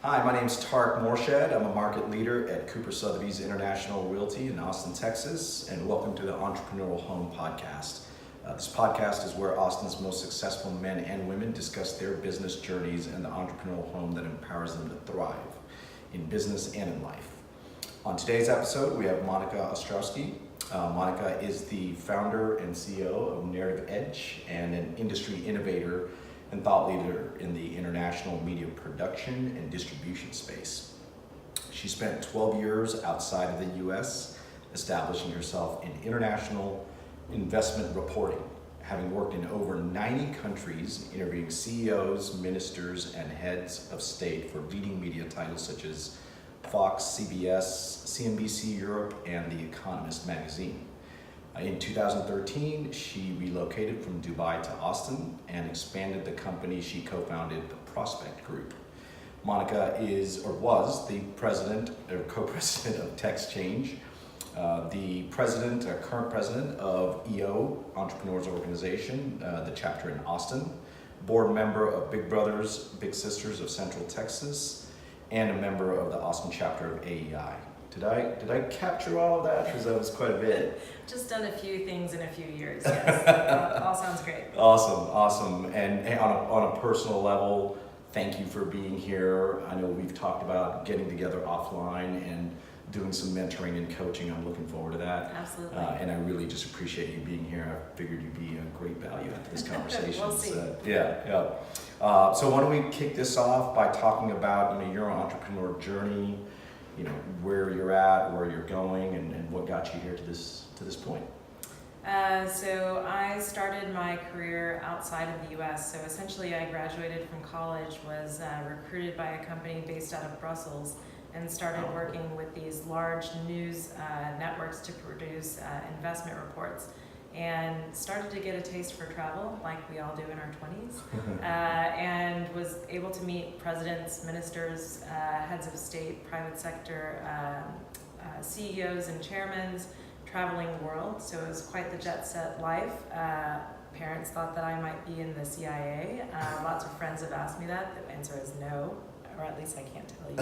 Hi, my name is Tarek Morshed. I'm a market leader at Kuper Sotheby's International Realty in Austin, Texas, and welcome to the Entrepreneurial Home Podcast. This podcast is where Austin's most successful men and women discuss their business journeys and the entrepreneurial home that empowers them to thrive in business and in life. On today's episode, we have Monika Ostrowski. Monika is the founder and CEO of Narrative Edge and an industry innovator and thought leader in the international media production and distribution space. She spent 12 years outside of the US, establishing herself in international investment reporting, having worked in over 90 countries, interviewing CEOs, ministers, and heads of state for leading media titles such as Fox, CBS, CNBC Europe, and the Economist Magazine. In 2013, she relocated from Dubai to Austin and expanded the company she co-founded, the Prospect Group. Monika was the president or co-president of Texchange, the current president of EO Entrepreneurs Organization, the chapter in Austin, board member of Big Brothers Big Sisters of Central Texas, and a member of the Austin Chapter of AEI. Did I capture all of that? Because that was quite a bit. Just done a few things in a few years, yes. All sounds great. Awesome. And on a personal level, thank you for being here. I know we've talked about getting together offline and doing some mentoring and coaching. I'm looking forward to that. Absolutely. And I really just appreciate you being here. I figured you'd be a great value at this conversation. We'll see. So why don't we kick this off by talking about your entrepreneur journey, where you're at, where you're going, and what got you here to this point. So I started my career outside of the U.S. So essentially I graduated from college, was recruited by a company based out of Brussels, and started working with these large news networks to produce investment reports. And started to get a taste for travel, like we all do in our 20s, and was able to meet presidents, ministers, heads of state, private sector, CEOs and chairmen, traveling the world. So it was quite the jet set life. Parents thought that I might be in the CIA. Lots of friends have asked me that. The answer is no, or at least I can't tell you.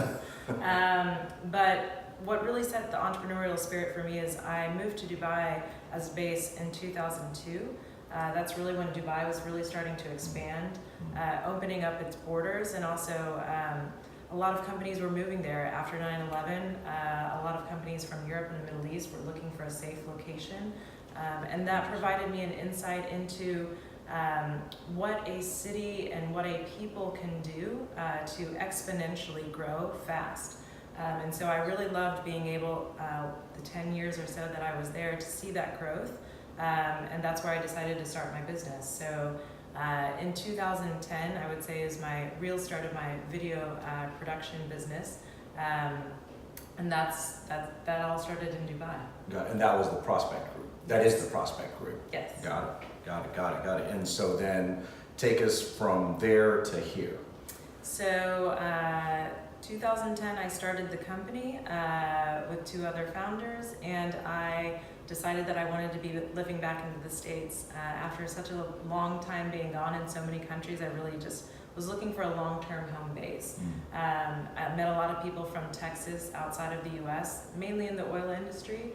But what really set the entrepreneurial spirit for me is I moved to Dubai as a base in 2002. That's really when Dubai was really starting to expand, opening up its borders, and also a lot of companies were moving there after 9/11. A lot of companies from Europe and the Middle East were looking for a safe location, and that provided me an insight into what a city and what a people can do to exponentially grow fast. And so I really loved being able, the 10 years or so that I was there, to see that growth. And that's where I decided to start my business. So in 2010, I would say, is my real start of my video production business. And that all started in Dubai. And that was the Prospect Group. That is the Prospect Group. Yes. Got it. And so then take us from there to here. So 2010, I started the company with two other founders, and I decided that I wanted to be living back into the States. After such a long time being gone in so many countries, I really just was looking for a long-term home base. I met a lot of people from Texas, outside of the US, mainly in the oil industry,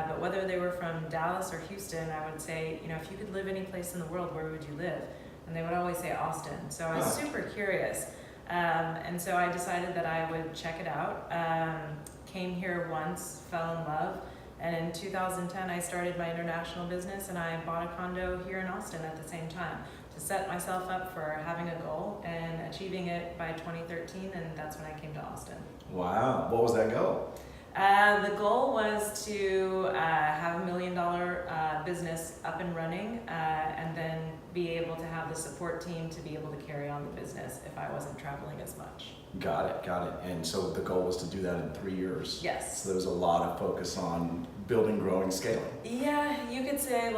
but whether they were from Dallas or Houston, I would say, if you could live any place in the world, where would you live? And they would always say Austin. So I was super curious. And so I decided that I would check it out. Came here once, fell in love, and in 2010 I started my international business, and I bought a condo here in Austin at the same time to set myself up for having a goal and achieving it by 2013, and that's when I came to Austin. Wow, what was that goal? The goal was to have $1 million business up and running, and then be able to have the support team to be able to carry on the business if I wasn't traveling as much. Got it. And so the goal was to do that in 3 years. Yes. So there was a lot of focus on building, growing, scaling. Yeah, you could say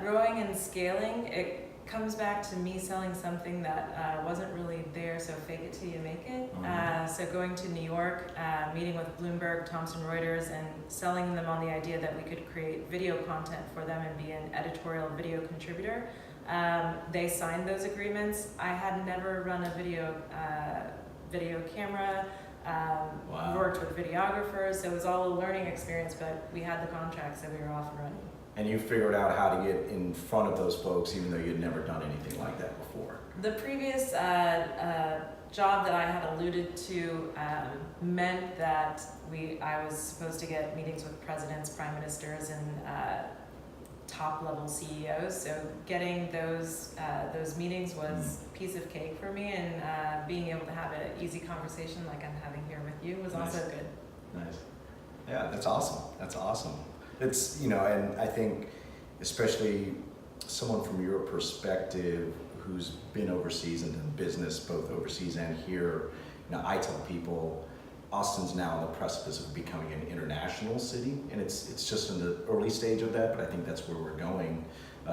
growing and scaling. It comes back to me selling something that wasn't really there, so fake it till you make it. So going to New York, meeting with Bloomberg, Thomson Reuters, and selling them on the idea that we could create video content for them and be an editorial video contributor. They signed those agreements. I had never run a video video camera, Wow. worked with videographers, so it was all a learning experience, but we had the contract, so we were off and running. And you figured out how to get in front of those folks even though you'd never done anything like that before. The previous job that I had alluded to meant that I was supposed to get meetings with presidents, prime ministers, and top level CEOs. So getting those meetings was a piece of cake for me, and being able to have an easy conversation like I'm having here with you was Nice. also good. Nice. Yeah, that's awesome. That's awesome. It's, and I think especially someone from your perspective who's been overseas and done business both overseas and here, I tell people Austin's now on the precipice of becoming an international city, and it's just in the early stage of that, but I think that's where we're going.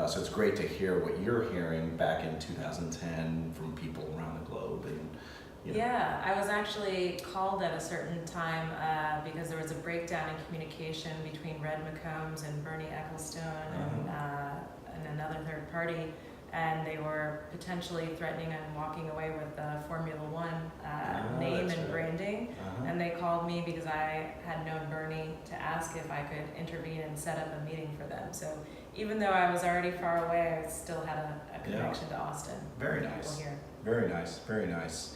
So it's great to hear what you're hearing back in 2010 from people around the globe. And Yeah, I was actually called at a certain time because there was a breakdown in communication between Red McCombs and Bernie Ecclestone and another third party, and they were potentially threatening and walking away with the Formula One name and branding. And they called me because I had known Bernie to ask if I could intervene and set up a meeting for them. So even though I was already far away, I still had a connection to Austin. Very nice. Here. Very nice. Very nice.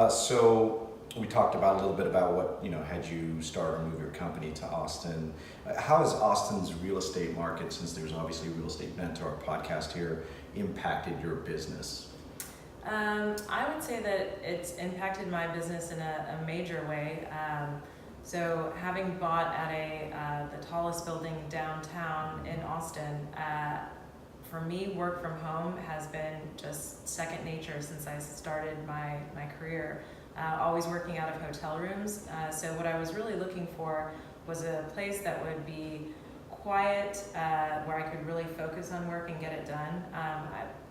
So we talked about a little bit about what, had you start or move your company to Austin. How has Austin's real estate market, since there's obviously a real estate bent to our podcast here, impacted your business? I would say that it's impacted my business in a major way. So having bought at the tallest building downtown in Austin, for me, work from home has been just second nature since I started my career. Always working out of hotel rooms. So what I was really looking for was a place that would be quiet, where I could really focus on work and get it done.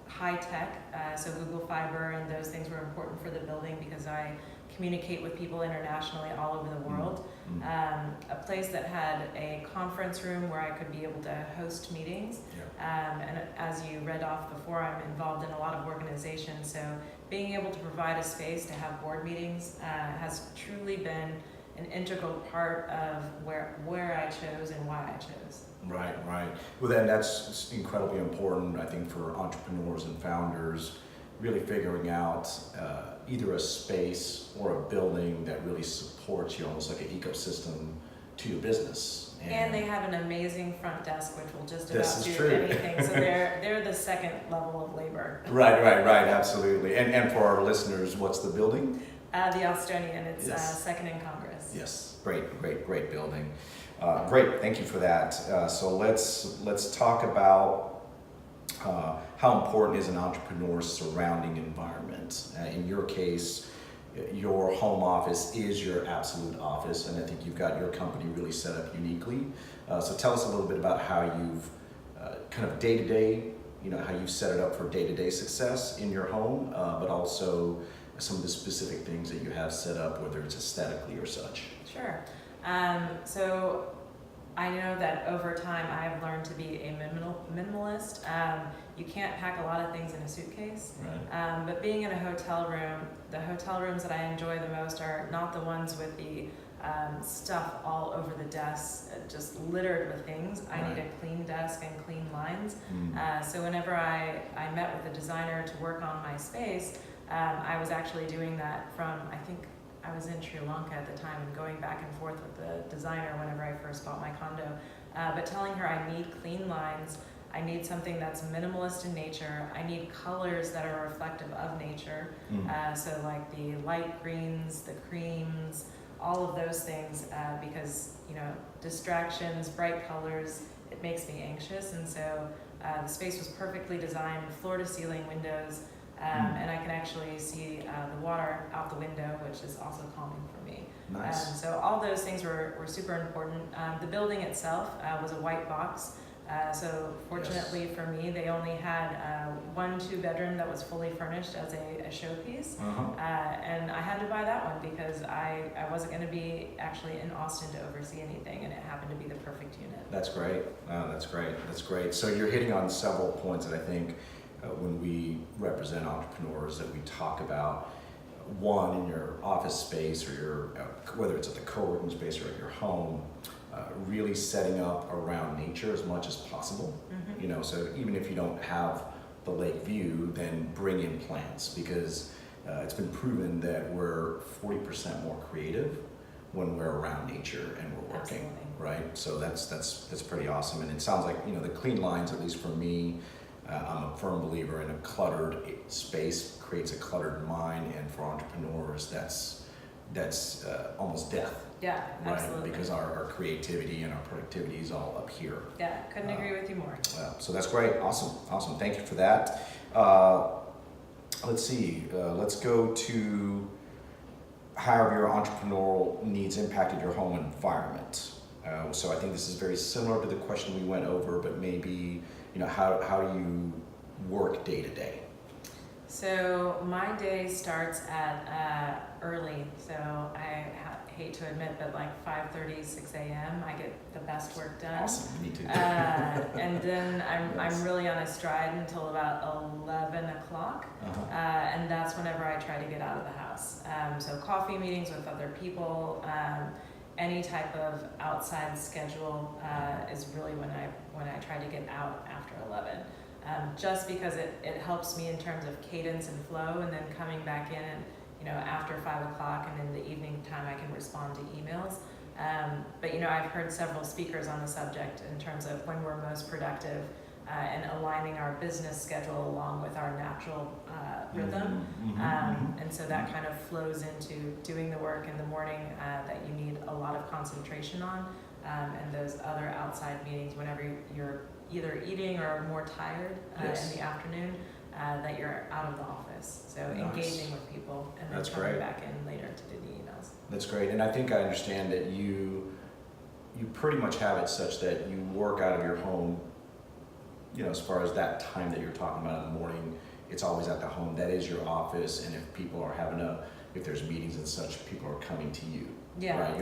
High tech, so Google Fiber and those things were important for the building because I communicate with people internationally all over the world. A place that had a conference room where I could be able to host meetings. And as you read off before, I'm involved in a lot of organizations, so being able to provide a space to have board meetings has truly been an integral part of where I chose and why I chose. Right. Well, then that's incredibly important, I think, for entrepreneurs and founders, really figuring out either a space or a building that really supports you, almost like an ecosystem to your business. And they have an amazing front desk, which will just This about is do true. anything. So they're the second level of labor. Right, absolutely. And for our listeners, what's the building? The Austonian, it's Yes. second in Congress. Yes, great building. Great, thank you for that. So let's talk about how important is an entrepreneur's surrounding environment. In your case, your home office is your absolute office, and I think you've got your company really set up uniquely. So tell us a little bit about how you've kind of day-to-day, how you've set it up for day-to-day success in your home, but also some of the specific things that you have set up, whether it's aesthetically or such. Sure. So I know that over time I've learned to be a minimalist. You can't pack a lot of things in a suitcase. Right. But being in a hotel room, the hotel rooms that I enjoy the most are not the ones with the stuff all over the desks, just littered with things. I need a clean desk and clean lines. So whenever I met with a designer to work on my space, I was actually doing that from, I think I was in Sri Lanka at the time, and going back and forth with the designer whenever I first bought my condo. But telling her I need clean lines, I need something that's minimalist in nature, I need colors that are reflective of nature. So like the light greens, the creams, all of those things, because distractions, bright colors, it makes me anxious. And so the space was perfectly designed, floor to ceiling windows. And I can actually see the water out the window, which is also calming for me. Nice. So all those things were super important. The building itself was a white box. So fortunately for me, they only had 1 2-bedroom that was fully furnished as a showpiece. And I had to buy that one because I wasn't going to be actually in Austin to oversee anything, and it happened to be the perfect unit. That's great. That's great. So you're hitting on several points that I think when we represent entrepreneurs that we talk about. one, in your office space or your, whether it's at the co-working space or at your home, really setting up around nature as much as possible. Mm-hmm. So even if you don't have the lake view, then bring in plants, because it's been proven that we're 40% more creative when we're around nature and we're working. Absolutely. Right? So that's pretty awesome. And it sounds like, the clean lines, at least for me, I'm a firm believer in a cluttered space creates a cluttered mind, and for entrepreneurs, that's almost death. Yeah, Right? absolutely. Because our creativity and our productivity is all up here. Yeah, couldn't agree with you more. So that's great. Awesome. Thank you for that. Let's see. Let's go to how have your entrepreneurial needs impacted your home environment? So I think this is very similar to the question we went over, but maybe, how do you work day to day? So my day starts at early. So I hate to admit, but like 5:30, 6 a.m. I get the best work done. Awesome. Me too. And then I'm really on a stride until about 11 o'clock. And that's whenever I try to get out of the house. So coffee meetings with other people, any type of outside schedule is really when I try to get out after 11. Just because it helps me in terms of cadence and flow, and then coming back in, after 5 o'clock and in the evening time, I can respond to emails. But I've heard several speakers on the subject in terms of when we're most productive and aligning our business schedule along with our natural rhythm. And so that kind of flows into doing the work in the morning that you need a lot of concentration on, and those other outside meetings whenever you're either eating or more tired Yes. in the afternoon, that you're out of the office. So Nice. engaging with people and then That's coming great. back in later to do the emails. That's great. And I think I understand that you pretty much have it such that you work out of your home, as far as that time that you're talking about in the morning, it's always at the home. That is your office. And if people are if there's meetings and such, people are coming to you. Yeah. Right?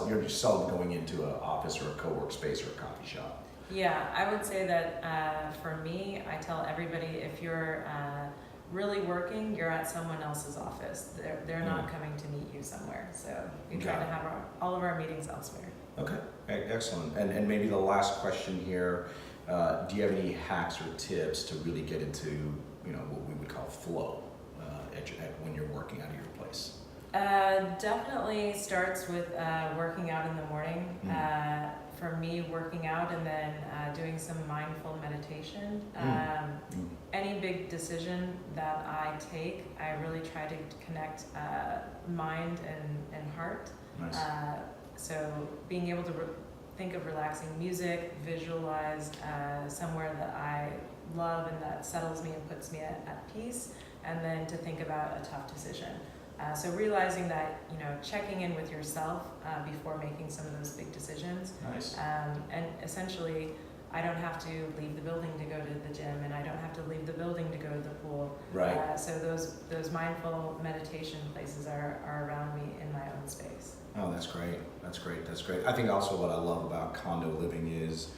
You're just seldom going into an office or a co-work space or a coffee shop. Yeah, I would say that for me, I tell everybody, if you're really working, you're at someone else's office. They're not coming to meet you somewhere. So we try to have all of our meetings elsewhere. Okay, excellent. And maybe the last question here, do you have any hacks or tips to really get into, what we would call flow when you're working out of your place? Definitely starts with working out in the morning. For me, working out and then doing some mindful meditation. Any big decision that I take, I really try to connect mind and heart. Nice. So being able to think of relaxing music, visualize somewhere that I love and that settles me and puts me at peace, and then to think about a tough decision. So realizing that, checking in with yourself before making some of those big decisions. Nice. And essentially, I don't have to leave the building to go to the gym, and I don't have to leave the building to go to the pool. Right. So those mindful meditation places are around me in my own space. Oh, that's great. I think also what I love about condo living is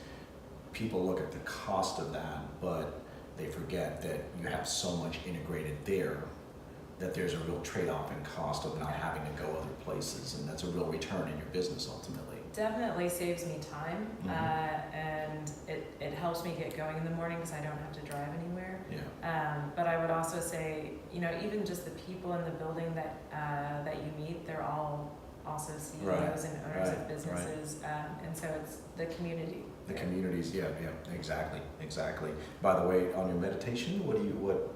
people look at the cost of that, but they forget that you have so much integrated there that there's a real trade-off in cost of not having to go other places, and that's a real return in your business ultimately. Definitely saves me time, and it helps me get going in the morning because I don't have to drive anywhere. Yeah. But I would also say, even just the people in the building that you meet, they're all also CEOs and owners of businesses, and so it's the community. The communities, yeah, exactly. By the way, on your meditation, what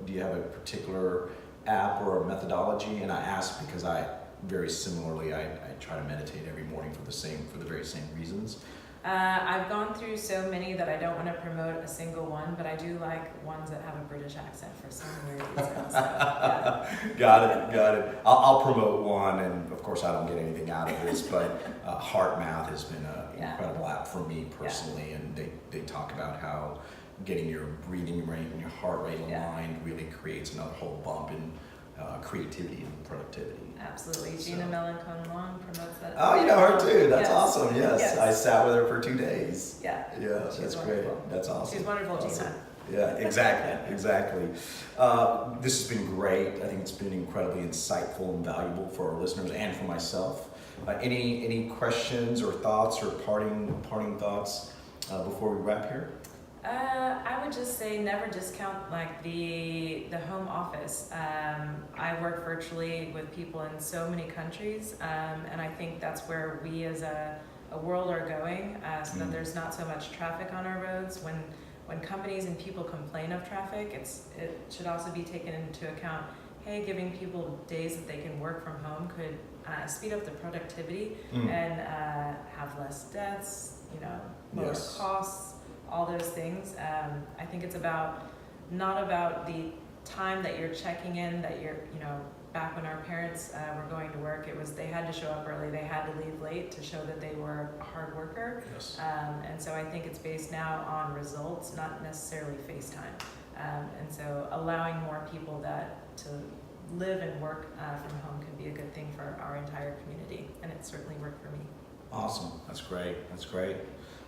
do you have a particular app or a methodology? And I ask because I very similarly I try to meditate every morning for the very same reasons. I've gone through so many that I don't want to promote a single one, but I do like ones that have a British accent for some weird reason. So, yeah. Got it. I'll promote one, and of course I don't get anything out of this, but Heart Math has been an incredible app for me personally, and they talk about how getting your breathing rate and your heart rate aligned really creates another whole bump in creativity and productivity. Absolutely. Gina Melancon-Long promotes that. Oh, you know her too. That's yes. awesome. Yes. Yes. I sat with her for 2 days. Yeah. Yeah, She's that's wonderful. great. That's awesome. She's wonderful, awesome. Gina. Yeah, exactly. This has been great. I think it's been incredibly insightful and valuable for our listeners and for myself. Any questions or thoughts or parting thoughts before we wrap here? I would just say never discount like the home office. I work virtually with people in so many countries, and I think that's where we as a world are going, so that there's not so much traffic on our roads. When companies and people complain of traffic, it should also be taken into account. Hey, giving people days that they can work from home could speed up the productivity and have less deaths, lower costs, all those things. I think it's not about the time that you're checking in, that you're, back when our parents were going to work, they had to show up early, they had to leave late to show that they were a hard worker. Yes. And so I think it's based now on results, not necessarily face time. And so allowing more people to live and work from home can be a good thing for our entire community, and it certainly worked for me. Awesome. That's great.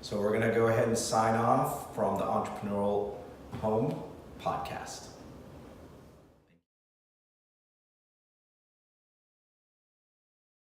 So we're going to go ahead and sign off from the Entrepreneurial Home Podcast.